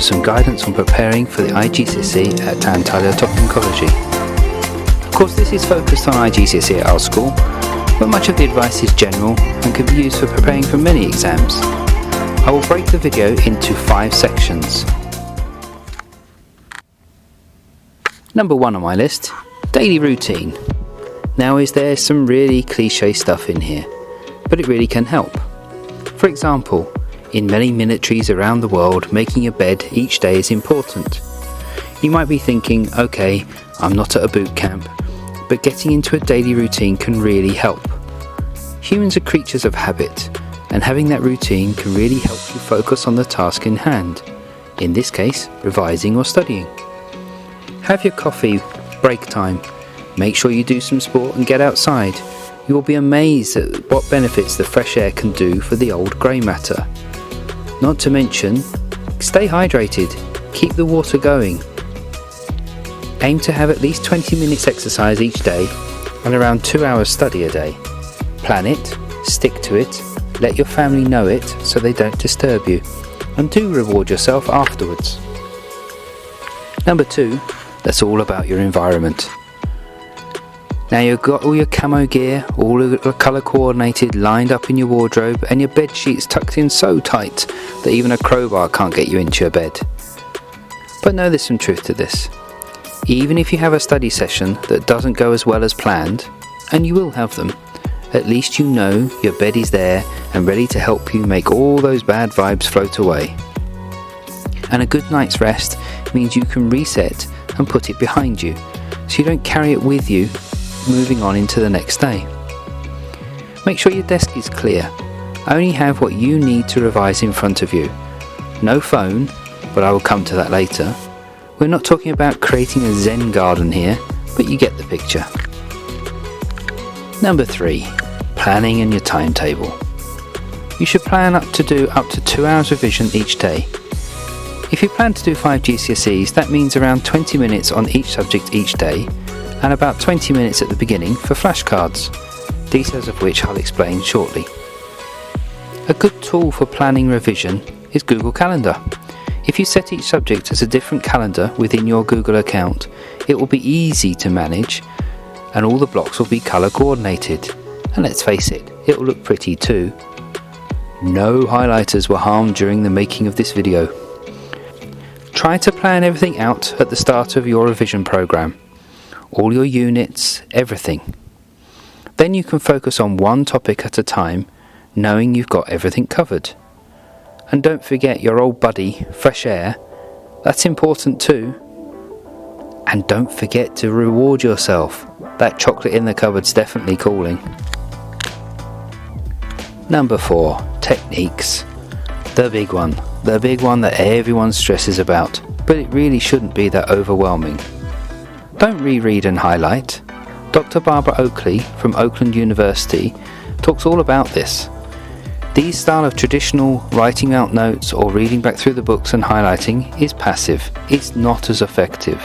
for some guidance on preparing for the IGCSE at Antalya Toplum Koleji. Of course, this is focused on IGCSE at our school, but much of the advice is general and can be used for preparing for many exams. I will break the video into 5 sections. Number 1 on my list, daily routine. Now, is there some really cliche stuff in here, but it really can help. For example, in many militaries around the world, making a bed each day is important. You might be thinking, okay, I'm not at a boot camp, but getting into a daily routine can really help. Humans are creatures of habit, and having that routine can really help you focus on the task in hand, in this case, revising or studying. Have your coffee, break time, make sure you do some sport and get outside. You will be amazed at what benefits the fresh air can do for the old grey matter. Not to mention, stay hydrated, keep the water going. Aim to have at least 20 minutes exercise each day and around 2 hours study a day. Plan it, stick to it, let your family know it so they don't disturb you, and do reward yourself afterwards. Number 2, that's all about your environment. Now you've got all your camo gear, all colour coordinated, lined up in your wardrobe, and your bed sheets tucked in so tight that even a crowbar can't get you into your bed. But no, there's some truth to this. Even if you have a study session that doesn't go as well as planned, and you will have them, at least you know your bed is there and ready to help you make all those bad vibes float away. And a good night's rest means you can reset and put it behind you, so you don't carry it with you moving on into the next day. Make sure your desk is clear. Only have what you need to revise in front of you. No phone, but I will come to that later. We're not talking about creating a Zen garden here, but you get the picture. Number 3, planning in your timetable. You should plan to do up to 2 hours revision each day. If you plan to do 5 GCSEs, that means around 20 minutes on each subject each day, and about 20 minutes at the beginning for flashcards, details of which I'll explain shortly. A good tool for planning revision is Google Calendar. If you set each subject as a different calendar within your Google account, it will be easy to manage and all the blocks will be colour coordinated. And let's face it, it will look pretty too. No highlighters were harmed during the making of this video. Try to plan everything out at the start of your revision programme. All your units, everything. Then you can focus on one topic at a time, knowing you've got everything covered. And don't forget your old buddy, fresh air. That's important too. And don't forget to reward yourself. That chocolate in the cupboard's definitely calling. Number 4, techniques. The big one that everyone stresses about, but it really shouldn't be that overwhelming. Don't reread and highlight. Dr. Barbara Oakley from Oakland University talks all about this. This style of traditional writing out notes or reading back through the books and highlighting is passive. It's not as effective.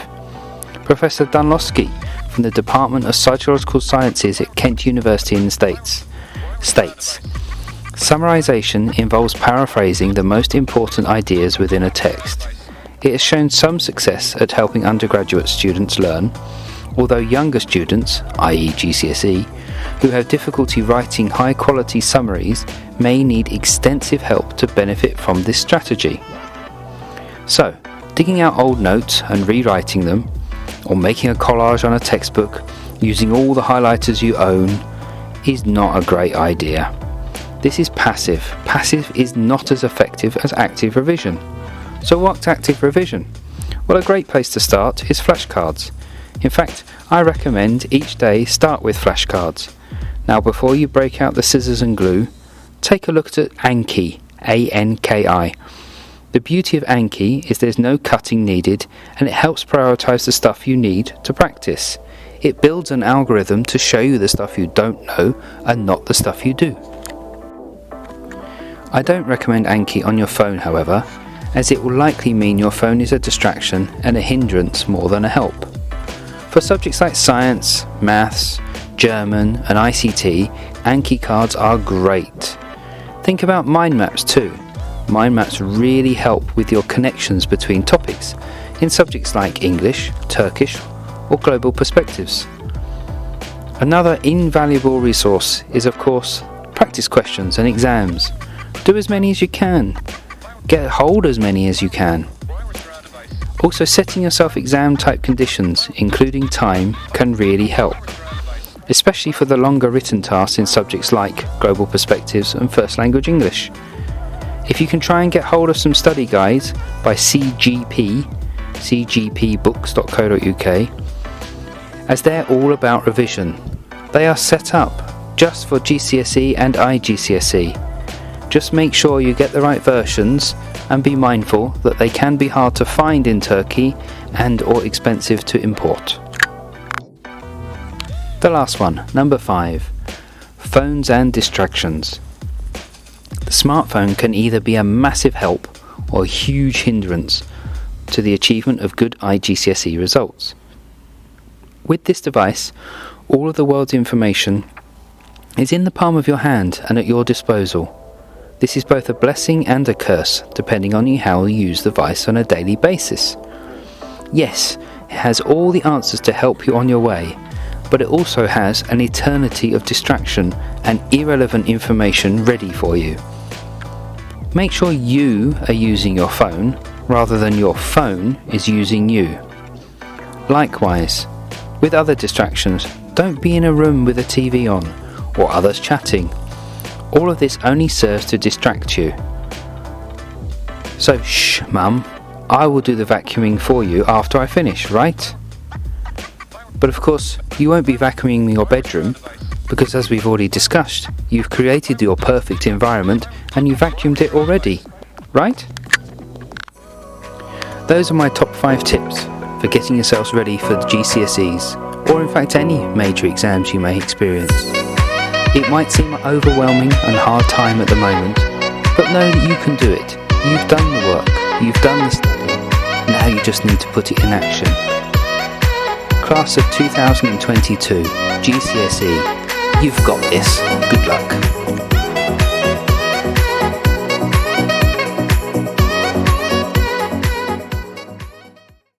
Professor Dunlosky from the Department of Psychological Sciences at Kent University in the States states, summarization involves paraphrasing the most important ideas within a text. It has shown some success at helping undergraduate students learn, although younger students, i.e. GCSE, who have difficulty writing high-quality summaries may need extensive help to benefit from this strategy. So, digging out old notes and rewriting them, or making a collage on a textbook using all the highlighters you own, is not a great idea. This is passive. Passive is not as effective as active revision. So what's active revision? Well, a great place to start is flashcards. In fact, I recommend each day start with flashcards. Now, before you break out the scissors and glue, take a look at Anki, A-N-K-I. The beauty of Anki is there's no cutting needed and it helps prioritise the stuff you need to practice. It builds an algorithm to show you the stuff you don't know and not the stuff you do. I don't recommend Anki on your phone, however, as it will likely mean your phone is a distraction and a hindrance more than a help. For subjects like science, maths, German and ICT, Anki cards are great. Think about mind maps too. mind maps really help with your connections between topics in subjects like English, Turkish, or global perspectives. Another invaluable resource is, of course, practice questions and exams. Do as many as you can. Get hold as many as you can. Also, setting yourself exam type conditions, including time, can really help, especially for the longer written tasks in subjects like global perspectives and first language English. If you can try and get hold of some study guides by cgpbooks.co.uk, as they're all about revision. They are set up just for GCSE and IGCSE. Just make sure you get the right versions and be mindful that they can be hard to find in Turkey and or expensive to import. The last one, number 5, phones and distractions. The smartphone can either be a massive help or a huge hindrance to the achievement of good IGCSE results. With this device, all of the world's information is in the palm of your hand and at your disposal. This is both a blessing and a curse, depending on how you use the device on a daily basis. Yes, it has all the answers to help you on your way, but it also has an eternity of distraction and irrelevant information ready for you. Make sure you are using your phone rather than your phone is using you. Likewise, with other distractions, don't be in a room with a TV on or others chatting. All of this only serves to distract you. So shh, mum, I will do the vacuuming for you after I finish, right? But of course, you won't be vacuuming your bedroom because, as we've already discussed, you've created your perfect environment and you vacuumed it already, right? Those are my top 5 tips for getting yourselves ready for the GCSEs, or in fact any major exams you may experience. It might seem overwhelming and hard time at the moment, but know that you can do it. You've done the work, you've done the study, now you just need to put it in action. Class of 2022, GCSE, you've got this. Good luck.